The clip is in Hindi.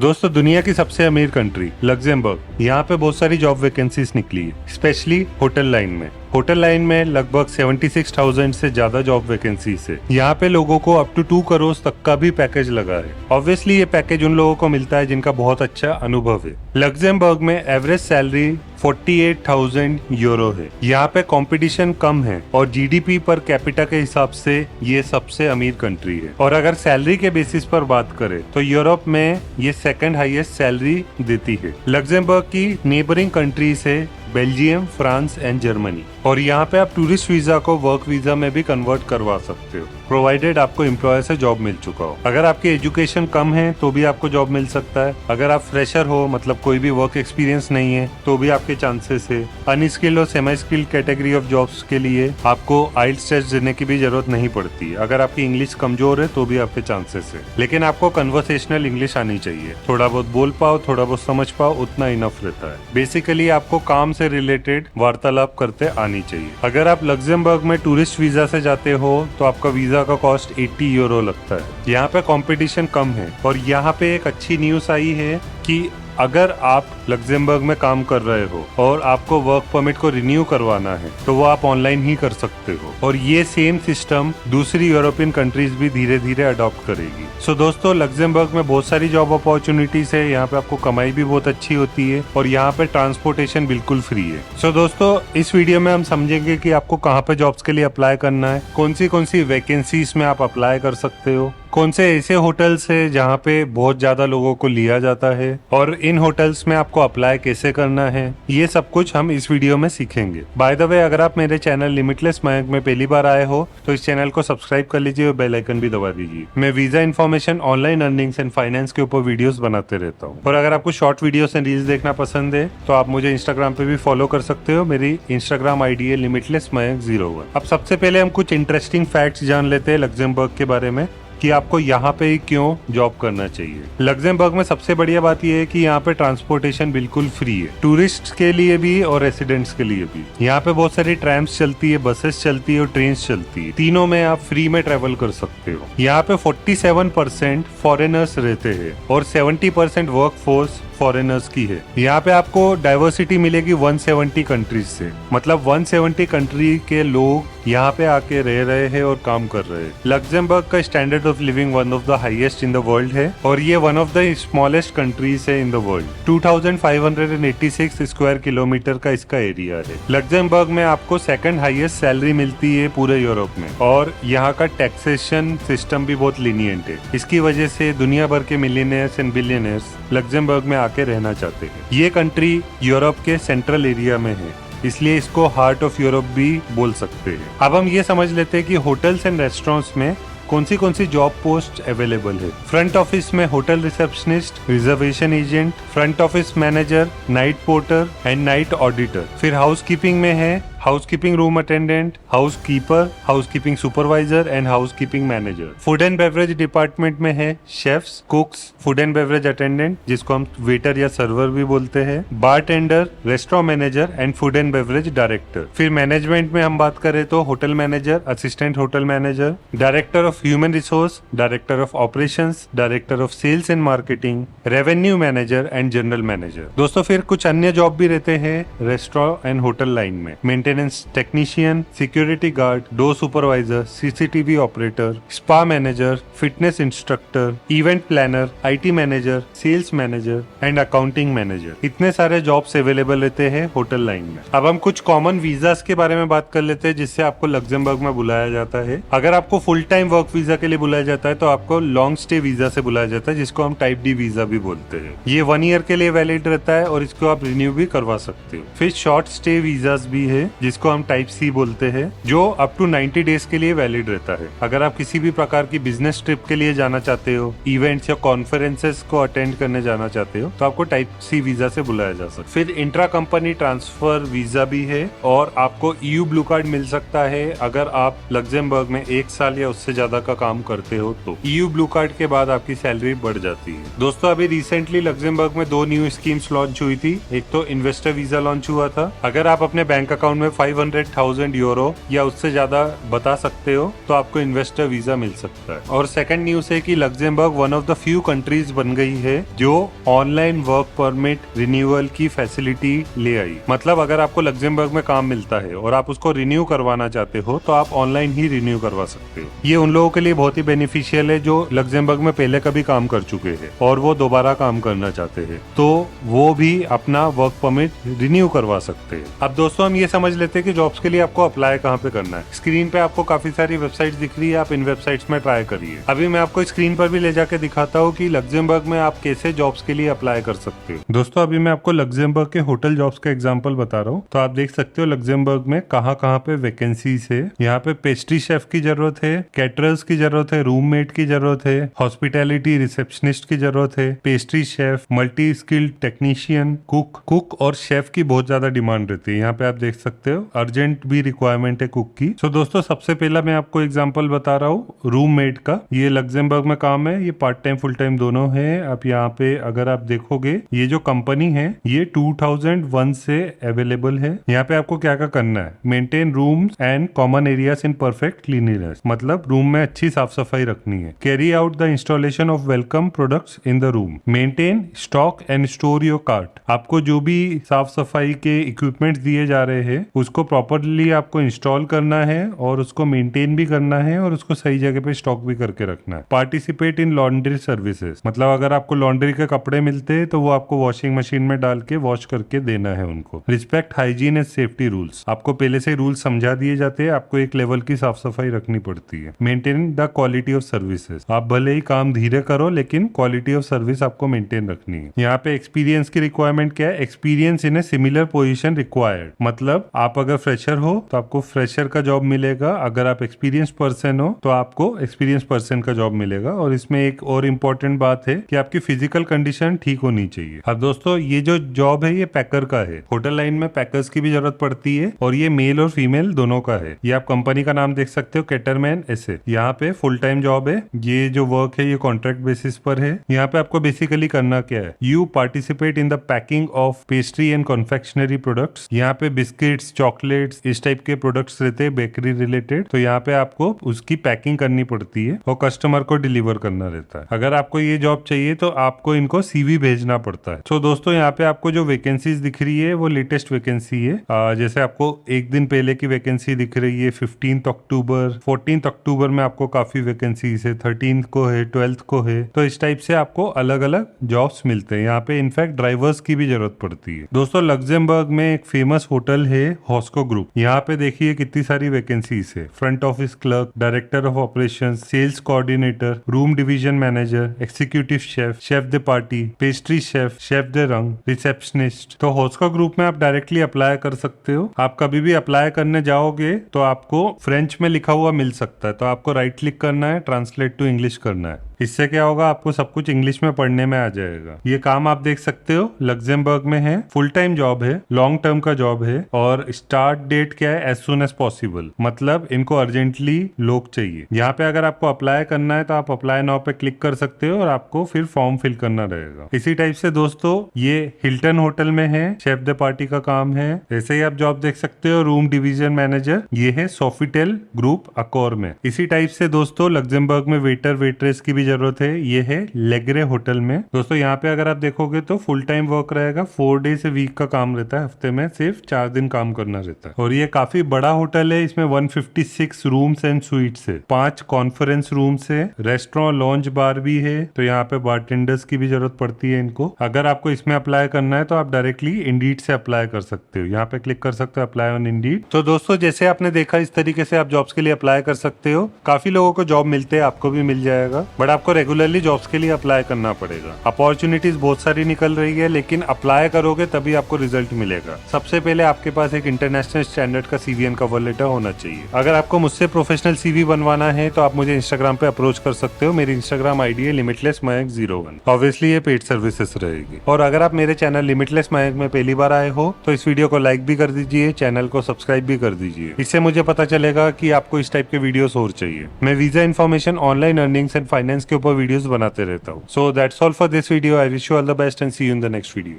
दोस्तों, दुनिया की सबसे अमीर कंट्री लग्जमबर्ग, यहाँ पे बहुत सारी जॉब वैकेंसीज निकली है, स्पेशली होटल लाइन में। होटल लाइन में लगभग 76,000 से ज्यादा जॉब वैकेंसीज है। यहाँ पे लोगों को अप टू 2 करोड़ तक का भी पैकेज लगा है। ऑब्वियसली ये पैकेज उन लोगों को मिलता है जिनका बहुत अच्छा अनुभव है। लग्जमबर्ग में एवरेज सैलरी 48,000 यूरो है। यहाँ पे कंपटीशन कम है और जीडीपी पर कैपिटा के हिसाब से ये सबसे अमीर कंट्री है। और अगर सैलरी के बेसिस पर बात करें तो यूरोप में ये सेकंड हाईएस्ट सैलरी देती है। लग्जमबर्ग की नेबरिंग कंट्रीज है बेल्जियम, फ्रांस एंड जर्मनी। और यहाँ पे आप टूरिस्ट वीजा को वर्क वीजा में भी कन्वर्ट करवा सकते हो, प्रोवाइडेड आपको एम्प्लॉयर से जॉब मिल चुका हो। अगर आपकी एजुकेशन कम है तो भी आपको जॉब मिल सकता है। अगर आप फ्रेशर हो, मतलब कोई भी वर्क एक्सपीरियंस नहीं है, तो भी आपके चांसेस है। अनस्किल्ड और semi skilled category of jobs के लिए आपको आइल्स टेस्ट देने की भी जरूरत नहीं पड़ती। अगर आपकी इंग्लिश कमजोर है तो भी आपके चांसेस है, लेकिन आपको कन्वर्सेशनल इंग्लिश आनी चाहिए। थोड़ा बहुत बोल पाओ, थोड़ा बहुत समझ पाओ, उतना इनफ रहता है। बेसिकली आपको काम से रिलेटेड वार्तालाप करते आनी चाहिए। अगर आप लग्जमबर्ग में टूरिस्ट वीजा से जाते हो तो आपका वीजा का कॉस्ट 80 यूरो लगता है। यहाँ पे कंपटीशन कम है। और यहाँ पे एक अच्छी न्यूज़ आई है कि अगर आप लग्जमबर्ग में काम कर रहे हो और आपको वर्क परमिट को रिन्यू करवाना है तो वो आप ऑनलाइन ही कर सकते हो। और ये सेम सिस्टम दूसरी यूरोपियन कंट्रीज भी धीरे धीरे अडॉप्ट करेगी। सो दोस्तों, लग्जमबर्ग में बहुत सारी जॉब अपॉर्चुनिटीज है। यहाँ पे आपको कमाई भी बहुत अच्छी होती है और यहाँ पे ट्रांसपोर्टेशन बिल्कुल फ्री है। सो दोस्तों, इस वीडियो में हम समझेंगे कि आपको कहाँ पे जॉब्स के लिए अप्लाई करना है, कौन सी वैकेंसीज में आप अप्लाई कर सकते हो, कौन से ऐसे होटल्स है जहाँ पे बहुत ज्यादा लोगों को लिया जाता है, और इन होटल्स में आपको अप्लाई कैसे करना है, ये सब कुछ हम इस वीडियो में सीखेंगे। बाय द वे, अगर आप मेरे चैनल लिमिटलेस मयंक में पहली बार आए हो तो इस चैनल को सब्सक्राइब कर लीजिए और बेल आइकन भी दबा दीजिए। मैं visa information, online earnings and finance के ऊपर वीडियोस बनाते रहता हूँ। और अगर आपको शॉर्ट वीडियोस एंड रील्स देखना पसंद है तो आप मुझे इंस्टाग्राम पे भी फॉलो कर सकते हो। मेरी इंस्टाग्राम आईडी है लिमिटलेस मयंक 01। अब सबसे पहले हम कुछ इंटरेस्टिंग फैक्ट्स जान लेते हैं लग्जमबर्ग के बारे में कि आपको यहाँ पे ही क्यों जॉब करना चाहिए। लग्जमबर्ग में सबसे बढ़िया बात यह है कि यहाँ पे ट्रांसपोर्टेशन बिल्कुल फ्री है, टूरिस्ट के लिए भी और रेसिडेंट्स के लिए भी। यहाँ पे बहुत सारी ट्रैम्स चलती है, बसेस चलती है और ट्रेन चलती है। तीनों में आप फ्री में ट्रेवल कर सकते हो। यहाँ पे 47% फॉरेनर्स रहते हैं और 70% वर्क फोर्स फॉरेनर्स की है। यहाँ पे आपको डाइवर्सिटी मिलेगी 170 कंट्रीज से, मतलब 170 कंट्री के लोग यहाँ पे आके रह रहे हैं और काम कर रहे हैं। लग्जमबर्ग का standard of living one of the highest in the world है और ये one of the smallest countries है in the world. 2586 square kilometre का इसका एरिया है। लग्जमबर्ग में आपको सेकंड हाईएस्ट सैलरी मिलती है पूरे यूरोप में और यहाँ का टैक्सेशन सिस्टम भी बहुत लीनियंट है। इसकी वजह से दुनिया भर के मिलियनियर्स एंड बिलियनियर्स लग्जमबर्ग में आके रहना चाहते हैं। ये कंट्री यूरोप के सेंट्रल एरिया में है, इसलिए इसको हार्ट ऑफ यूरोप भी बोल सकते हैं। अब हम ये समझ लेते हैं कि होटल्स एंड रेस्टोरेंट्स में कौन सी जॉब पोस्ट अवेलेबल है। फ्रंट ऑफिस में hotel receptionist, reservation agent, front office manager, night porter and night auditor. फिर हाउसकीपिंग में है housekeeping room attendant, housekeeper, housekeeping supervisor and housekeeping manager. Food and beverage department में है chefs, कुक्स, food and beverage attendant जिसको हम वेटर या सर्वर भी बोलते हैं, bartender, restaurant manager and food and beverage director. फिर मैनेजमेंट में हम बात करें तो hotel manager, assistant hotel manager, director of human resource, director of operations, director of sales and marketing, revenue manager and general manager. दोस्तों, फिर कुछ अन्य जॉब भी रहते हैं रेस्टोरेंट एंड होटल लाइन में। Maintenance technician, security guard, door supervisor, CCTV operator, spa manager, fitness instructor, event planner, IT manager, sales manager and accounting manager. इतने सारे जॉब्स अवेलेबल रहते हैं होटल लाइन में। अब हम कुछ कॉमन वीजास के बारे में बात कर लेते हैं जिससे आपको लग्जमबर्ग में बुलाया जाता है। अगर आपको फुल टाइम वर्क वीजा के लिए बुलाया जाता है तो आपको लॉन्ग स्टे वीजा से बुलाया जाता है जिसको हम टाइप डी वीजा भी बोलते हैं। ये 1 ईयर के लिए वैलिड रहता है और इसको आप रिन्यू भी करवा सकते हो। फिर शॉर्ट स्टे वीजास भी है जिसको हम टाइप सी बोलते हैं, जो अप टू 90 डेज के लिए वैलिड रहता है। अगर आप किसी भी प्रकार की बिजनेस ट्रिप के लिए जाना चाहते हो, इवेंट्स या कॉन्फ्रेंसेस को अटेंड करने जाना चाहते हो, तो आपको टाइप सी वीजा से बुलाया जा सकता है। फिर इंट्रा कंपनी ट्रांसफर वीजा भी है और आपको ईयू ब्लू कार्ड मिल सकता है अगर आप लग्जमबर्ग में 1 साल या उससे ज्यादा का काम करते हो तो। ईयू ब्लू कार्ड के बाद आपकी सैलरी बढ़ जाती है। दोस्तों, अभी रिसेंटली लग्जमबर्ग में 2 न्यू स्कीम्स लॉन्च हुई थी। एक तो इन्वेस्टर वीजा लॉन्च हुआ था। अगर आप अपने बैंक अकाउंट में उसमें 500,000 यूरो या उससे ज्यादा बता सकते हो तो आपको इन्वेस्टर वीजा मिल सकता है। और सेकंड न्यूज है कि Luxembourg one of the few countries बन गई है जो ऑनलाइन वर्क परमिट रिन्यूअल की फैसिलिटी ले आई। मतलब अगर आपको लग्जमबर्ग में काम मिलता है और आप उसको रिन्यू करवाना चाहते हो तो आप ऑनलाइन ही रिन्यू करवा सकते हो। ये उन लोगों के लिए बहुत ही बेनिफिशियल है जो लग्जमबर्ग में पहले कभी काम कर चुके हैं और वो दोबारा काम करना चाहते हैं, तो वो भी अपना वर्क परमिट रिन्यू करवा सकते हैं। अब दोस्तों हम ये समझ लेते हैं कि जॉब्स के लिए आपको अप्लाई कहाँ पे करना है। स्क्रीन पे आपको काफी सारी वेबसाइट्स दिख रही है, आप इन वेबसाइट्स में ट्राई करिए। अभी मैं आपको स्क्रीन पर भी ले जाके दिखाता हूँ कि लग्जमबर्ग में आप कैसे जॉब्स के लिए अप्लाई कर सकते हो। दोस्तों अभी मैं आपको लग्जमबर्ग के होटल जॉब्स का एग्जाम्पल बता रहा हूँ, तो आप देख सकते हो लग्जमबर्ग में कहाँ कहाँ पे वैकेंसीज है। यहाँ पे पेस्ट्री शेफ की जरूरत है, कैटरर्स की जरूरत है, रूममेट की जरूरत है, हॉस्पिटैलिटी रिसेप्शनिस्ट की जरूरत है, pastry chef, multi skilled technician, cook और शेफ की बहुत ज्यादा डिमांड रहती है। यहाँ पे आप देख सकते हो अर्जेंट भी रिक्वायरमेंट है कुक की। सो दोस्तों सबसे पहला मैं आपको एग्जांपल बता रहा हूँ रूममेट का। ये लग्जमबर्ग में काम है, ये पार्ट टाइम फुल टाइम दोनों है। अब यहाँ पे अगर आप देखोगे ये जो कंपनी है ये 2001 से अवेलेबल है। यहाँ पे आपको क्या क्या करना है, maintain rooms and common areas in perfect cleanliness, मतलब रूम में अच्छी साफ सफाई रखनी है। Carry out the installation of welcome products in the room, maintain stock and store your cart. आपको जो भी साफ सफाई के इक्विपमेंट्स दिए जा रहे हैं उसको प्रॉपरली आपको इंस्टॉल करना है और उसको मेंटेन भी करना है और उसको सही जगह पे स्टॉक भी करके रखना है। पार्टिसिपेट इन लॉन्ड्री सर्विसेज, मतलब अगर आपको लॉन्ड्री के कपड़े मिलते हैं तो वो आपको वॉशिंग मशीन में डाल के वॉश करके देना है उनको। Respect hygiene and safety rules, आपको पहले से रूल्स समझा दिए जाते हैं, आपको एक लेवल की साफ सफाई रखनी पड़ती है। Maintain the quality of services, आप भले ही काम धीरे करो लेकिन क्वालिटी ऑफ सर्विस आपको मेंटेन रखनी है। यहाँ पे एक्सपीरियंस की रिक्वायरमेंट क्या है, experience in a similar position required, मतलब आप अगर फ्रेशर हो तो आपको फ्रेशर का जॉब मिलेगा, अगर आप एक्सपीरियंस पर्सन हो तो आपको एक्सपीरियंस पर्सन का जॉब मिलेगा। और इसमें एक और इम्पोर्टेंट बात है कि आपकी फिजिकल कंडीशन ठीक होनी चाहिए। अब दोस्तों ये जो जॉब है ये पैकर का है, होटल लाइन में पैकर्स की भी जरूरत पड़ती है और ये मेल और फीमेल दोनों का है। ये आप कंपनी का नाम देख सकते हो, कैटरमैन ऐसे। यहाँ पे फुल टाइम जॉब है, ये जो वर्क है ये कॉन्ट्रैक्ट बेसिस पर है। यहाँ पे आपको बेसिकली करना क्या है, you participate in the packing of pastry and confectionery products. यहाँ पे बिस्किट्स, चॉकलेट्स, इस टाइप के प्रोडक्ट्स रहते हैं बेकरी रिलेटेड, तो यहाँ पे आपको उसकी पैकिंग करनी पड़ती है और कस्टमर को डिलीवर करना रहता है। अगर आपको ये जॉब चाहिए तो आपको इनको सीवी भेजना पड़ता है। तो दोस्तों यहाँ पे आपको जो वैकेंसीज दिख रही है वो लेटेस्ट वैकेंसी है। जैसे आपको एक दिन पहले की वैकेंसी दिख रही है 15 अक्टूबर, 14 अक्टूबर में आपको काफी वैकेंसीज है, 13 को है, 12 को है। तो इस टाइप से आपको अलग अलग जॉब्स मिलते हैं। यहाँ पे इनफैक्ट ड्राइवर्स की भी जरूरत पड़ती है। दोस्तों लग्जमबर्ग में एक फेमस होटल है हॉस्को ग्रुप, यहाँ पे देखिए कितनी सारी वैकेंसीज है। Front office clerk, director of operations, sales coordinator, room division manager, executive chef, chef de partie, pastry chef, chef de rang, receptionist. तो हॉस्को ग्रुप में आप डायरेक्टली अप्लाई कर सकते हो। आप कभी भी अप्लाई करने जाओगे तो आपको फ्रेंच में लिखा हुआ मिल सकता है, तो आपको राइट क्लिक करना है, ट्रांसलेट टू इंग्लिश करना है। इससे क्या होगा, आपको सब कुछ इंग्लिश में पढ़ने में आ जाएगा। ये काम आप देख सकते हो लग्जमबर्ग में है, फुल टाइम जॉब है, लॉन्ग टर्म का जॉब है और स्टार्ट डेट क्या है, एज सुन एज पॉसिबल, मतलब इनको अर्जेंटली लोग चाहिए। यहाँ पे अगर आपको अप्लाई करना है तो आप अप्लाई नाउ पे क्लिक कर सकते हो और आपको फिर फॉर्म फिल करना रहेगा। इसी टाइप से दोस्तों ये हिल्टन होटल में है, शेफ द पार्टी का काम है। ऐसे ही आप जॉब देख सकते हो, रूम डिवीजन मैनेजर, ये है सोफिटेल ग्रुप अकोर में। इसी टाइप से दोस्तों लग्जमबर्ग में वेटर वेट्रेस की भी जरूरत है, ये है लेग्रे होटल में। दोस्तों यहाँ पे अगर आप देखोगे तो फुल टाइम वर्क रहेगा, 4 डेज ए वीक का काम रहता है, हफ्ते में सिर्फ 4 दिन काम करना रहता है। और ये काफी बड़ा होटल है, इसमें 156 रूम्स एंड स्वीट्स है, 5 कॉन्फ्रेंस रूम्स है, रेस्टोरेंट लॉन्च बार भी है। तो यहाँ पे बारटेंडर्स की भी जरूरत पड़ती है इनको। अगर आपको इसमें अप्लाई करना है तो आप डायरेक्टली इंडीड से अप्लाई कर सकते हो, यहाँ पे क्लिक कर सकते हो अप्लाई ऑन इंडीड। तो दोस्तों जैसे आपने देखा इस तरीके से आप जॉब्स के लिए अप्लाई कर सकते हो। काफी लोगों को जॉब मिलते हैं, आपको भी मिल जाएगा, बट आपको रेगुलरली जॉब्स के लिए अप्लाई करना पड़ेगा। अपॉर्चुनिटीज बहुत सारी निकल रही है, लेकिन अप्लाई करोगे तभी आपको रिजल्ट मिलेगा। सबसे पहले आपके पास एक इंटरनेशनल स्टैंडर्ड का सीवी एंड कवर लेटर होना चाहिए। अगर आपको मुझसे प्रोफेशनल सीवी बनवाना है तो आप मुझे इंस्टाग्राम पे अप्रोच कर सकते हो। मेरी इंस्टाग्राम आईडी है limitlessmayank01। ऑब्वियसली ये पेड सर्विसेज रहेगी। और अगर आप मेरे चैनल लिमिटलेस मयंक में पहली बार आए हो तो इस वीडियो को लाइक भी कर दीजिए, चैनल को सब्सक्राइब भी कर दीजिए। इससे मुझे पता चलेगा कि आपको इस टाइप के वीडियोस और चाहिए। मैं visa information, online earnings and finance के ऊपर वीडियोस बनाते रहता हूँ। So that's all for this video. I wish you all the best and see you in the next video.